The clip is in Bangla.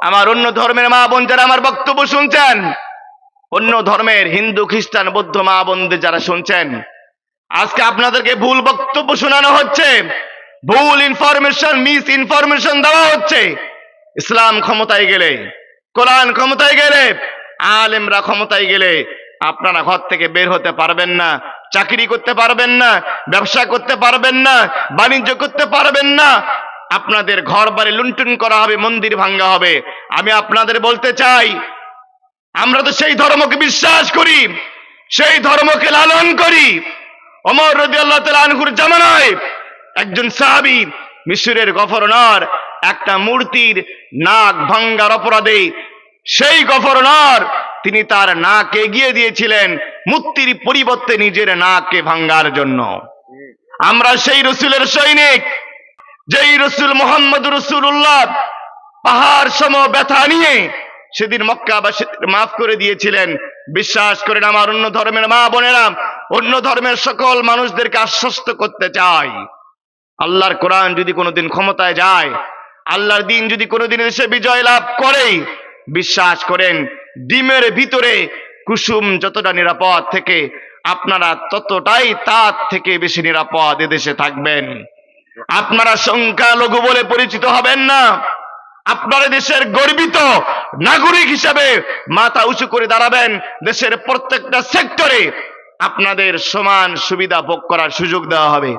আমার অন্য ধর্মের মা বোন যারা আমার বক্তব্য শুনছেন, অন্য ধর্মের হিন্দু খ্রিস্টান বৌদ্ধ মা বোনদের যারা শুনছেন, আজকে আপনাদেরকে ভুল বক্তব্য শোনানো হচ্ছে, ভুল ইনফরমেশন, মিস ইনফরমেশন দেওয়া হচ্ছে। ইসলাম ক্ষমতায় গেলে, কোরআন ক্ষমতায় গেলে, আলেমরা ক্ষমতায় গেলে আপনারা ঘর থেকে বের হতে পারবেন না, চাকরি করতে পারবেন না, ব্যবসা করতে পারবেন না, বাণিজ্য করতে পারবেন না, আপনাদের ঘর বাড়ি লুণ্ঠন করা হবে, মন্দির ভাঙ্গা হবে। আমি আপনাদের বলতে চাই, আমরা তো সেই ধর্মকে বিশ্বাস করি, সেই ধর্মকে লালন করি। ওমর রাদিয়াল্লাহু তাআলা আনহুর জামানায় একজন সাহাবী, মিশরের গভর্নর, একটা মূর্তির নাক ভাঙ্গার অপরাধে সেই গভর্নর তিনি তার নাক এগিয়ে দিয়েছিলেন মূর্তির পরিবর্তে নিজের নাককে ভাঙ্গার জন্য। আমরা সেই রসুলের সৈনিক, যেই রসুল মুহাম্মদ রাসূলুল্লাহ পাহাড় সম ব্যথা নিয়ে সেদিন মক্কাবাসীদের মাফ করে দিয়েছিলেন। বিশ্বাস করেন আমার অন্য ধর্মের মা বোনেরা, অন্য ধর্মের সকল মানুষদেরকে আশ্বস্ত করতে চাই, আল্লাহর কোরআন যদি কোনোদিন ক্ষমতায় যায়, আল্লাহর দিন যদি কোনোদিন এসে বিজয় লাভ করে, বিশ্বাস করেন ডিমের ভিতরে কুসুম যতটা নিরাপদ থেকে আপনারা ততটাই তার থেকে বেশি নিরাপদ এদেশে থাকবেন। আপনারা সংখ্যালঘু বলে পরিচিত হবেন না, আপনারা দেশের গর্বিত নাগরিক হিসাবে মাথা উঁচু করে দাঁড়াবেন। দেশের প্রত্যেকটা সেক্টরে আপনাদের সমান সুবিধা ভোগ করার সুযোগ দেওয়া হবে।